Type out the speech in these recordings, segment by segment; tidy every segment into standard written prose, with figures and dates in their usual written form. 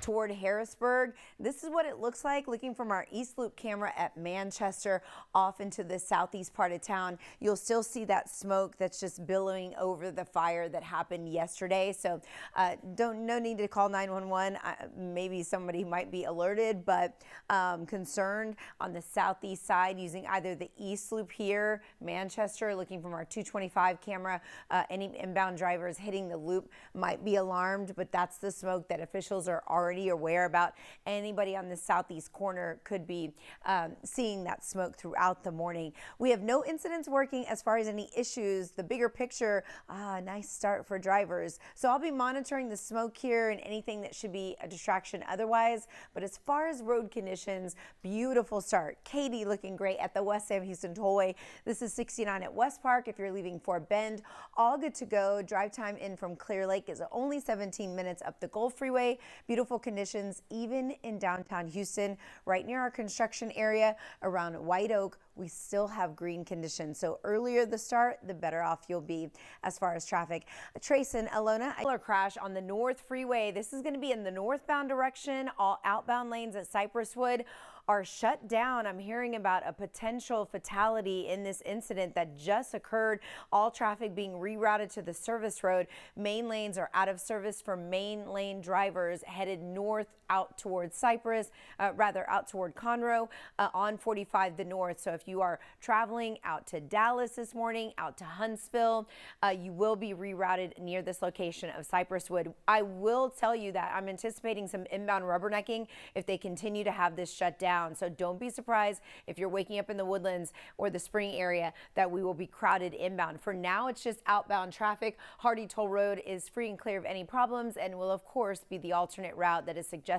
toward Harrisburg. This is what it looks like looking from our East Loop camera at Manchester off into the southeast part of town. You'll still see that smoke that's just billowing over the fire that happened yesterday. So no need to call 911. Maybe somebody might be alerted, but concerned on the southeast side using either the East Loop here, Manchester, looking from our 225 camera. Any inbound drivers hitting the loop might be alarmed, but that's the smoke that officials are already aware about. Anybody on the southeast corner could be seeing that smoke throughout the morning. We have no incidents working as far as any issues. The bigger picture, nice start for drivers. So I'll be monitoring the smoke here and anything that should be a distraction otherwise. But as far as road conditions, beautiful start. Katie looking great at the West Sam Houston Tollway. This is 69 at West Park. If you're leaving Fort Bend, all good to go. Drive time in from Clear Lake is only 17 minutes up the Gulf Freeway. Beautiful conditions even in downtown Houston, right near our construction area around White Oak. We still have green conditions. So earlier the start, the better off you'll be as far as traffic. Trace and Alona, a crash on the North Freeway. This is going to be in the northbound direction. All outbound lanes at Cypresswood are shut down. I'm hearing about a potential fatality in this incident that just occurred. All traffic being rerouted to the service road. Main lanes are out of service for main lane drivers headed north out towards Cypress, out toward Conroe on 45 the north. So if you are traveling out to Dallas this morning, out to Huntsville, you will be rerouted near this location of Cypresswood. I will tell you that I'm anticipating some inbound rubbernecking if they continue to have this shut down. So don't be surprised if you're waking up in the Woodlands or the Spring area that we will be crowded inbound. For now, it's just outbound traffic. Hardy Toll Road is free and clear of any problems and will, of course, be the alternate route that is suggested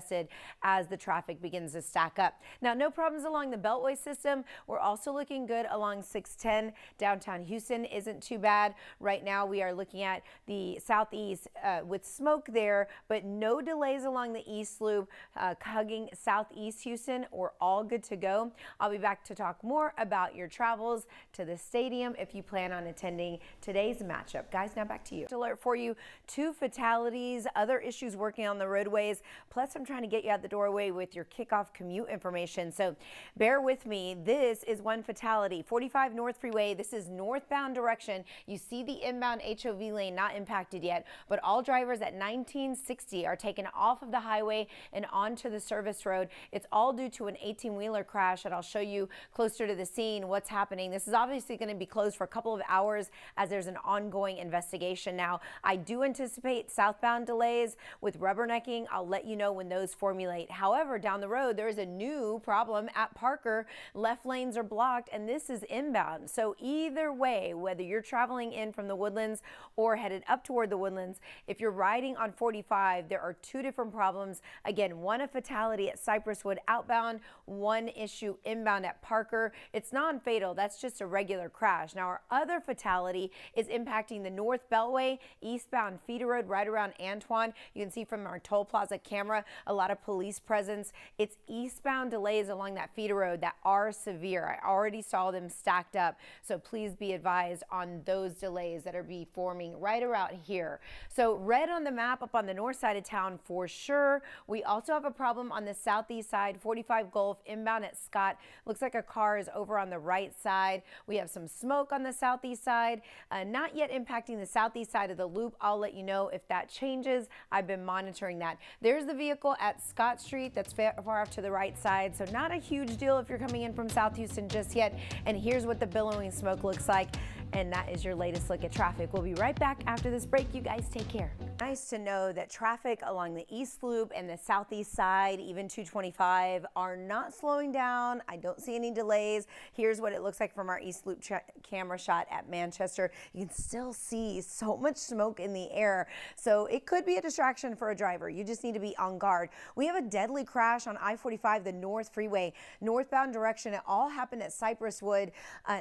as the traffic begins to stack up. Now, no problems along the Beltway system. We're also looking good along 610. Downtown Houston isn't too bad. Right now, we are looking at the southeast with smoke there, but no delays along the East Loop, hugging southeast Houston. We're all good to go. I'll be back to talk more about your travels to the stadium if you plan on attending today's matchup. Guys, now back to you. Alert for you, 2 fatalities, other issues working on the roadways. Plus, I'm trying to get you out the doorway with your kickoff commute information. So bear with me. This is one fatality. 45 North Freeway. This is northbound direction. You see the inbound HOV lane not impacted yet, but all drivers at 1960 are taken off of the highway and onto the service road. It's all due to an 18-wheeler crash that I'll show you closer to the scene what's happening. This is obviously going to be closed for a couple of hours as there's an ongoing investigation. Now, I do anticipate southbound delays with rubbernecking. I'll let you know when those formulate. However, down the road, there is a new problem at Parker. Left lanes are blocked, and this is inbound. So either way, whether you're traveling in from the Woodlands or headed up toward the Woodlands, if you're riding on 45, there are 2 different problems. Again, one a fatality at Cypresswood outbound, one issue inbound at Parker. It's non-fatal. That's just a regular crash. Now, our other fatality is impacting the North Beltway, eastbound Feeder Road right around Antoine. You can see from our toll plaza camera, a lot of police presence. It's eastbound delays along that Feeder Road that are severe. I already saw them stacked up. So please be advised on those delays that are forming right around here. So red on the map up on the north side of town for sure. We also have a problem on the southeast side, 45 Gulf inbound at Scott. Looks like a car is over on the right side. We have some smoke on the southeast side, not yet impacting the southeast side of the loop. I'll let you know if that changes. I've been monitoring that. There's the vehicle at Scott Street that's far off to the right side. So not a huge deal if you're coming in from South Houston just yet. And here's what the billowing smoke looks like. And that is your latest look at traffic. We'll be right back after this break. You guys take care. Nice to know that traffic along the East Loop and the southeast side, even 225, are not slowing down. I don't see any delays. Here's what it looks like from our East Loop camera shot at Manchester. You can still see so much smoke in the air. So it could be a distraction for a driver. You just need to be on guard. We have a deadly crash on I-45, the North Freeway, northbound direction. It all happened at Cypresswood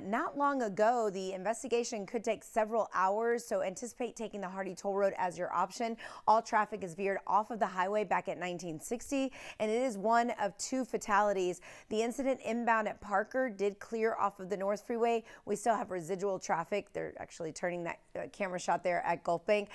not long ago. The investigation investigation could take several hours, so anticipate taking the Hardy Toll Road as your option. All traffic is veered off of the highway back at 1960, and it is one of 2 fatalities. The incident inbound at Parker did clear off of the North Freeway. We still have residual traffic. They're actually turning that camera shot there at Gulf Bank.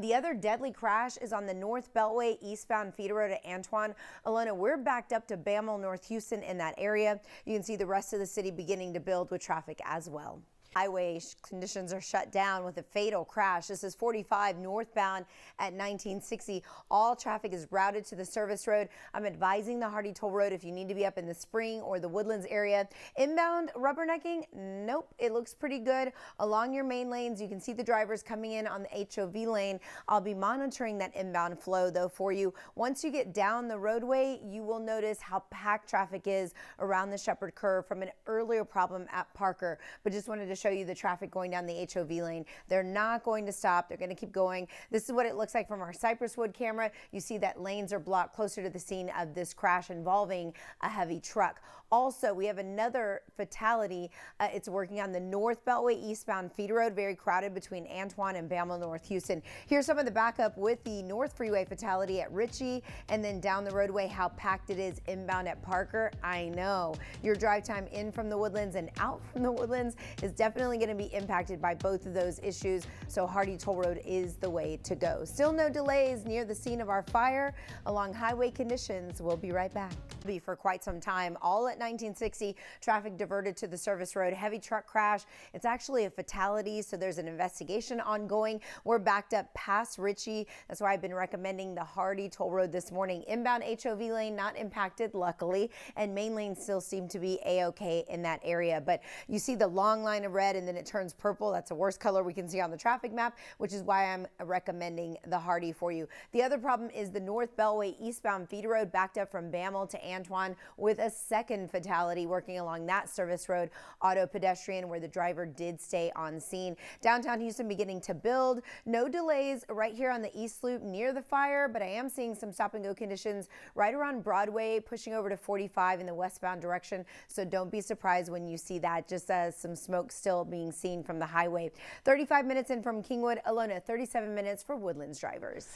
The other deadly crash is on the North Beltway eastbound feeder road at Antoine. Alona, we're backed up to Bamel, North Houston in that area. You can see the rest of the city beginning to build with traffic as well. Highway conditions are shut down with a fatal crash. This is 45 northbound at 1960. All traffic is routed to the service road. I'm advising the Hardy Toll Road if you need to be up in the Spring or the Woodlands area. Inbound rubbernecking, nope, it looks pretty good. Along your main lanes, you can see the drivers coming in on the HOV lane. I'll be monitoring that inbound flow though for you. Once you get down the roadway, you will notice how packed traffic is around the Shepherd Curve from an earlier problem at Parker. But just wanted to show you the traffic going down the HOV lane. They're not going to stop. They're going to keep going. This is what it looks like from our Cypress Wood camera. You see that lanes are blocked closer to the scene of this crash involving a heavy truck. Also, we have another fatality. It's working on the North Beltway eastbound feeder road, very crowded between Antoine and Bamel, North Houston. Here's some of the backup with the North Freeway fatality at Ritchie, and then down the roadway, how packed it is inbound at Parker. I know your drive time in from the Woodlands and out from the Woodlands is definitely going to be impacted by both of those issues, so Hardy Toll Road is the way to go. Still no delays near the scene of our fire. Along highway conditions, we'll be right back. Be for quite some time, all at 1960, traffic diverted to the service road. Heavy truck crash. It's actually a fatality, so there's an investigation ongoing. We're backed up past Ritchie. That's why I've been recommending the Hardy Toll Road this morning. Inbound HOV lane not impacted, luckily, and main lanes still seem to be a-okay in that area. But you see the long line of red and then it turns purple. That's the worst color we can see on the traffic map, which is why I'm recommending the Hardy for you. The other problem is the North Beltway eastbound feeder road backed up from Bamel to Antoine with a second fatality working along that service road. Auto pedestrian where the driver did stay on scene. Downtown Houston beginning to build. No delays right here on the East Loop near the fire, but I am seeing some stop and go conditions right around Broadway, pushing over to 45 in the westbound direction. So don't be surprised when you see that, just as some smoke still being seen from the highway. 35 minutes in from Kingwood. Alona, 37 minutes for Woodlands drivers.